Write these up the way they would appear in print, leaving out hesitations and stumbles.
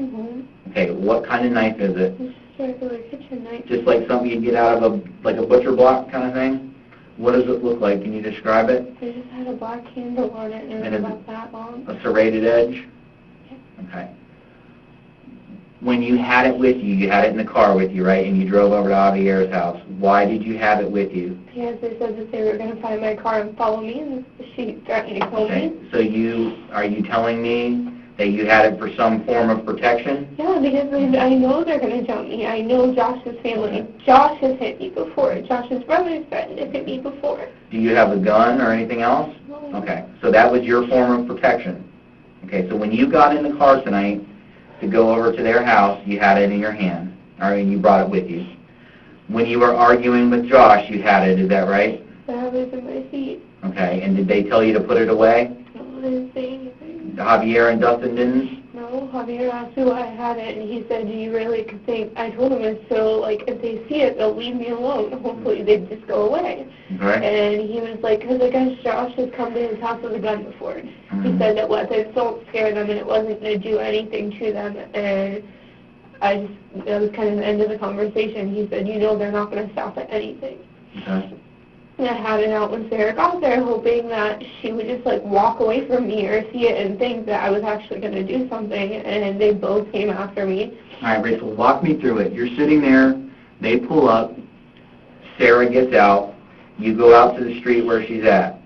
Mm-hmm. Okay, what kind of knife is it? It's just a regular kitchen knife. Just like something you'd get out of a butcher block kind of thing? What does it look like? Can you describe it? It just had a black handle on it, and it was about that long. A serrated edge? Yeah. Okay. When you had it with you had it in the car with you, right? And you drove over to Javier's house. Why did you have it with you? Because they said that they were going to find my car and follow me, and she threatened to kill me. So are you telling me that you had it for some form of protection? Yeah, because I know they're going to jump me. I know Josh's family. Okay. Josh has hit me before. Josh's brother threatened to hit me before. Do you have a gun or anything else? No. Okay, so that was your form of protection. Okay, so when you got in the car tonight to go over to their house, you had it in your hand, or you brought it with you. When you were arguing with Josh, you had it, is that right? That was in my seat. Okay, and did they tell you to put it away? No, they didn't say anything. Javier and Dustin didn't? No, Javier asked who I had it, and he said, do you really think, I told him, so, if they see it, they'll leave me alone. Hopefully they'd just go away. Okay. And he was like, because I guess Josh has come to his house with a gun before. He said that weapons don't scare them, and it wasn't going to do anything to them, and that was kind of the end of the conversation. He said, they're not going to stop at anything. Okay. And I had it out when Sarah got there, hoping that she would just, walk away from me or see it and think that I was actually going to do something, and they both came after me. All right, Rachel, walk me through it. You're sitting there, they pull up, Sarah gets out, you go out to the street where she's at,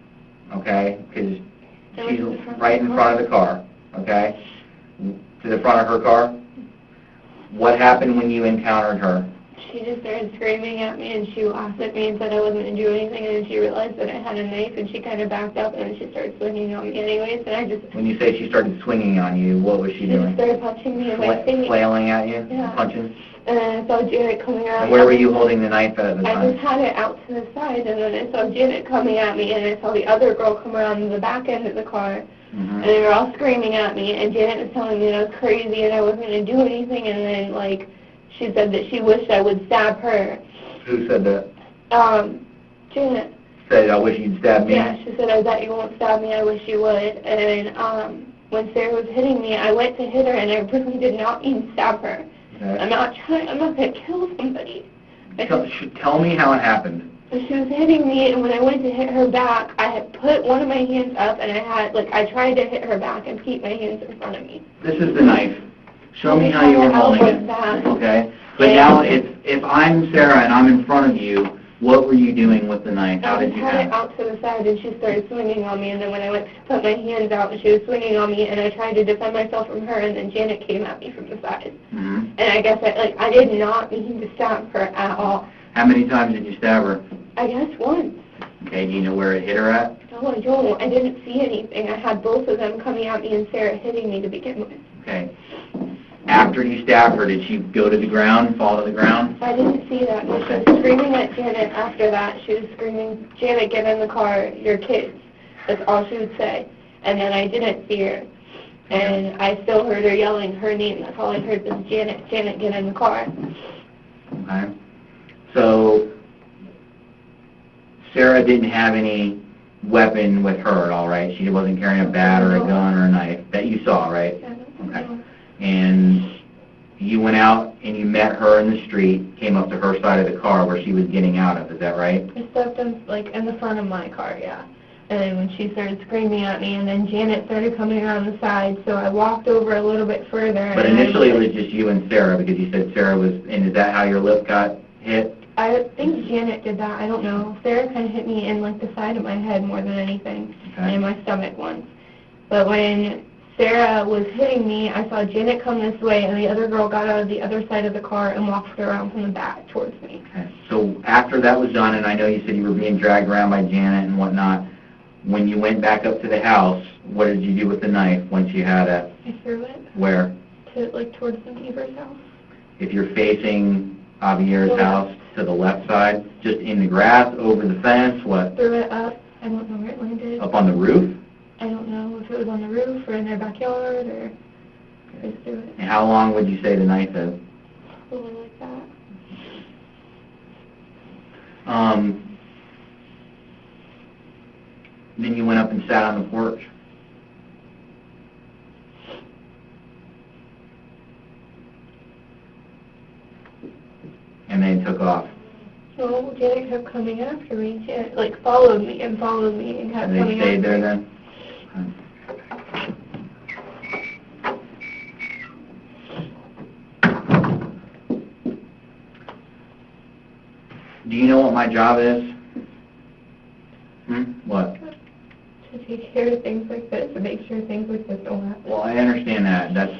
okay? Because she's right in front of the car, okay? To the front of her car? What happened when you encountered her? She just started screaming at me, and she laughed at me and said I wasn't going to do anything, and then she realized that I had a knife, and she kind of backed up, and then she started swinging on me anyways, and I just... When you say she started swinging on you, what was she doing? She started punching me in my face. Flailing at you? Yeah. Punching? And then I saw Janet coming out. And where were you holding the knife at the time? I just had it out to the side, and then I saw Janet coming at me, and I saw the other girl come around the back end of the car, and they were all screaming at me, and Janet was telling me that I was crazy and I wasn't going to do anything, and then, she said that she wished I would stab her. Who said that? Janet. Said, I wish you'd stab me? Yeah, she said, I bet you won't stab me, I wish you would. And when Sarah was hitting me, I went to hit her, and I really did not mean stab her. Okay. I'm not going to kill somebody. Tell me how it happened. She was hitting me, and when I went to hit her back, I had put one of my hands up, and I tried to hit her back and keep my hands in front of me. This is the knife. Show me how you were holding it. Okay. But now, if I'm Sarah and I'm in front of you, what were you doing with the knife? How did you have it? I had it out to the side, and she started swinging on me, and then when I went to put my hands out, and she was swinging on me, and I tried to defend myself from her, and then Janet came at me from the side. Mm-hmm. And I guess I did not mean to stab her at all. How many times did you stab her? I guess once. Okay, do you know where it hit her at? No, I don't. I didn't see anything. I had both of them coming at me and Sarah hitting me to begin with. Okay. After you stabbed her, did she go to the ground, fall to the ground? I didn't see that. No, she was screaming at Janet after that. She was screaming, Janet, get in the car, your kids. That's all she would say. And then I didn't see her. And I still heard her yelling her name. That's all I heard was Janet, Janet, get in the car. Okay. So Sarah didn't have any weapon with her at all, right? She wasn't carrying a bat or a gun or a knife that you saw, right? Okay. And you went out and you met her in the street, came up to her side of the car where she was getting out of, is that right? I stepped in, in the front of my car, yeah. And then when she started screaming at me, and then Janet started coming around the side, so I walked over a little bit further. But initially it was just you and Sarah, because you said Sarah was, and is that how your lip got hit? I think Janet did that. I don't know. Sarah kind of hit me in, the side of my head more than anything, and in my stomach once. But when Sarah was hitting me, I saw Janet come this way, and the other girl got out of the other side of the car and walked around from the back towards me. Okay. So after that was done, and I know you said you were being dragged around by Janet and whatnot, when you went back up to the house, what did you do with the knife once you had it? I threw it. Where? Towards the neighbor's house. If you're facing Javier's house, to the left side, just in the grass, over the fence, what? Threw it up. I don't know where it landed. Up on the roof? I don't know if it was on the roof or in their backyard or I just threw it. And how long would you say the knife is? Probably like that. Then you went up and sat on the porch. took off? So Janet kept coming after me. Janet, like, followed me and kept coming after me. And they stayed there then? Do you know what my job is? What? To take care of things like this, to make sure things like this don't happen. Well, I understand that. That's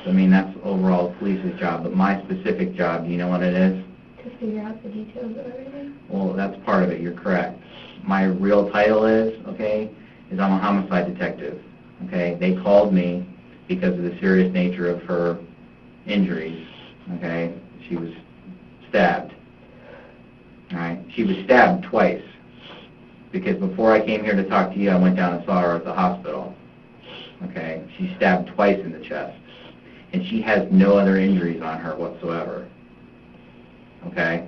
overall the police's job. But my specific job, do you know what it is? To figure out the details of everything. Well, that's part of it. You're correct. My real title is I'm a homicide detective. Okay? They called me because of the serious nature of her injuries. Okay? She was stabbed. All right? She was stabbed twice. Because before I came here to talk to you, I went down and saw her at the hospital. Okay? She's stabbed twice in the chest. And she has no other injuries on her whatsoever. Okay?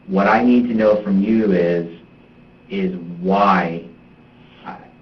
What I need to know from you is why.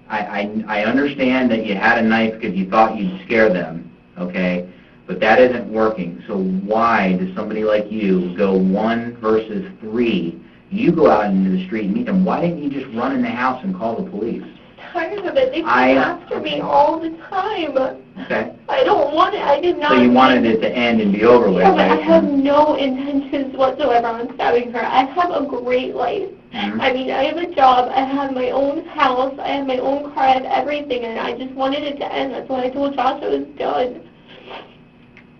I understand that you had a knife because you thought you'd scare them, okay? But that isn't working. So why does somebody like you go 1 versus 3? You go out into the street and meet them. Why didn't you just run in the house and call the police? Tired of it. They come after me all the time. Okay. I don't want it. I did not. So you wanted it to end and be over with, Yeah, but right? I have no intentions whatsoever on stabbing her. I have a great life. Mm-hmm. I mean, I have a job. I have my own house. I have my own car. I have everything, and I just wanted it to end. That's why I told Josh I was done.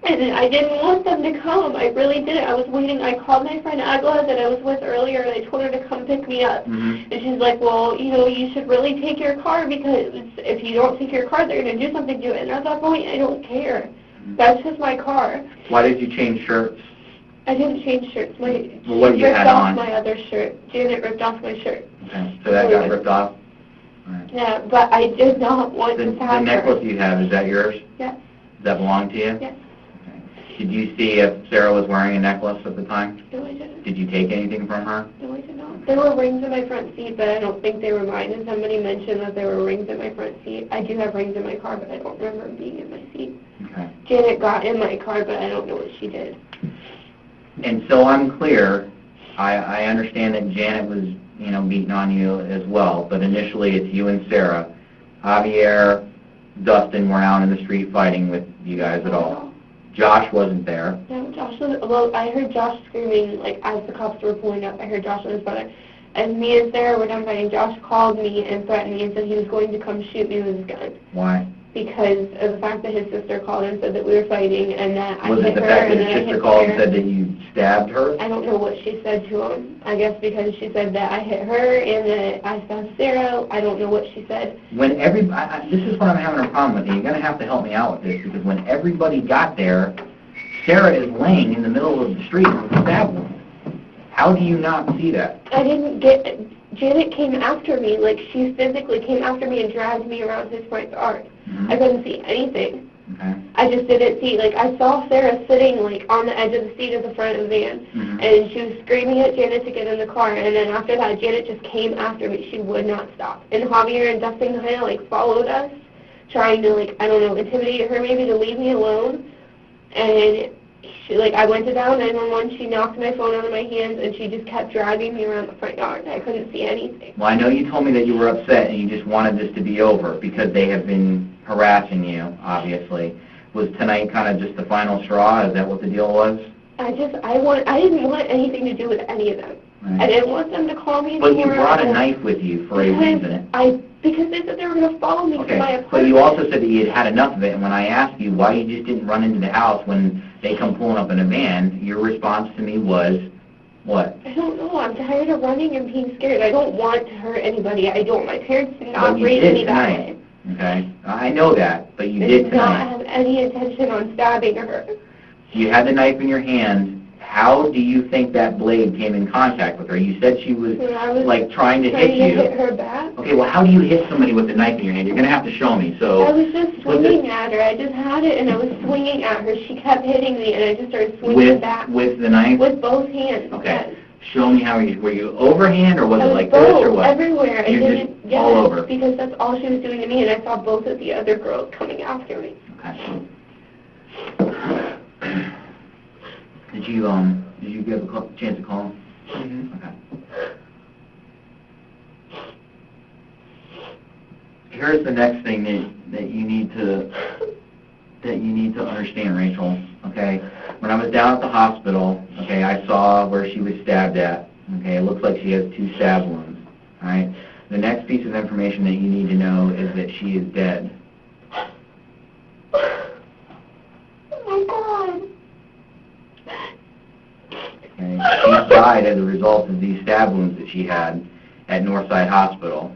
And I didn't want them to come. I really didn't. I was waiting. I called my friend Agla that I was with earlier, and I told her to come pick me up. Mm-hmm. And she's like, well, you should really take your car, because if you don't take your car, they're going to do something to it. And at that point, I don't care. That's just my car. Why did you change shirts? I didn't change shirts. What She you ripped had off on? my other shirt. Janet ripped off my shirt. Okay, so that got ripped off? All right. Yeah, but I did not want to The have necklace her. you have, is that yours? Yes. Does that belong to you? Yes. Did you see if Sarah was wearing a necklace at the time? No, I didn't. Did you take anything from her? No, I did not. There were rings in my front seat, but I don't think they were mine. And somebody mentioned that there were rings in my front seat. I do have rings in my car, but I don't remember them being in my seat. Okay. Janet got in my car, but I don't know what she did. And so I'm clear. I understand that Janet was, beating on you as well, but initially it's you and Sarah. Javier, Dustin were out in the street fighting with you guys at all. Josh wasn't there. No, Josh was, well, I heard Josh screaming, like, as the cops were pulling up. I heard Josh and his brother. And me and Sarah were done fighting. Josh called me and threatened me and said he was going to come shoot me with his gun. Why? Because of the fact that his sister called and said that we were fighting, and that I Was hit it the her fact and that then I his hit sister called and Sarah. said that you stabbed her? I don't know what she said to him. I guess because she said that I hit her and that I stabbed Sarah. I don't know what she said. When this is what I'm having a problem with, and you're going to have to help me out with this, because when everybody got there, Sarah is laying in the middle of the street with a stab wound. How do you not see that? I didn't get it. Janet came after me, like she physically came after me and dragged me around his front yard. Mm-hmm. I couldn't see anything. Okay. I just didn't see, like, I saw Sarah sitting, like, on the edge of the seat of the front of the van, Mm-hmm. and she was screaming at Janet to get in the car, and then after that, Janet just came after me. She would not stop. And Javier and Dustin kind of, like, followed us, trying to, like, I don't know, intimidate her maybe to leave me alone, and she, like, I went to dial 911, she knocked my phone out of my hands, and she just kept dragging me around the front yard. I couldn't see anything. Well, I know you told me that you were upset and you just wanted this to be over because they have been harassing you, obviously. Was tonight kind of just the final straw? Is that what the deal was? I didn't want anything to do with any of them. Right. I didn't want them to call me But anymore. you brought a knife with you for a reason. Because they said they were going to follow me to my Okay, apartment. but you also said that you had had enough of it, and when I asked you why you just didn't run into the house when they come pulling up in a van, your response to me was, what? I don't know. I'm tired of running and being scared. I don't want to hurt anybody. I don't. My parents did not raise me that way. Okay, I know that, but you They did did not tonight. have any intention on stabbing her. You had the knife in your hand. How do you think that blade came in contact with her? You said she was, I was like, trying to hit you. hit her back. Okay, well, how do you hit somebody with a knife in your hand? You're going to have to show me. So I was just swinging at her. I just had it, and I was swinging at her. She kept hitting me, and I just started swinging back. With the knife? With both hands. Okay. Yes. Show me how were you overhand, or was it like both, this, or what? Everywhere. You're just all over. Because that's all she was doing to me, and I saw both of the other girls coming after me. Okay. Did Did you get a chance to call him? Mm-hmm. Okay. Here's the next thing that you need to understand, Rachel. Okay. When I was down at the hospital, okay, I saw where she was stabbed at. Okay, it looks like she has 2 stab wounds. All right. The next piece of information that you need to know is that she is dead. Oh my God. Okay. She died as a result of these stab wounds that she had at Northside Hospital.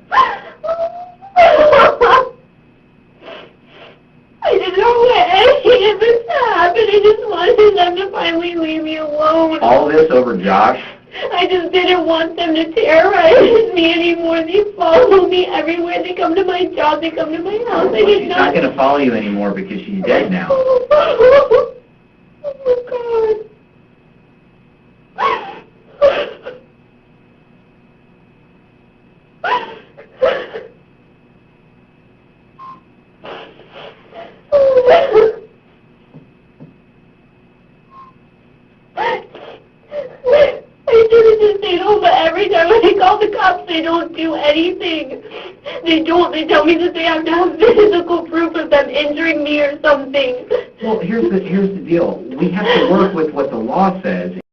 I didn't know what any of this happened. I just wanted them to finally leave me alone. All this over Josh? I just didn't want them to terrorize me anymore. They follow me everywhere. They come to my job. They come to my house. Well, she's not going to follow you anymore because she's dead now. Oh, my God. I should have just stayed home, but every time I call the cops, they don't do anything. They don't. They tell me that they have to have physical proof of them injuring me or something. Well, here's the deal. We have to work with what the law says.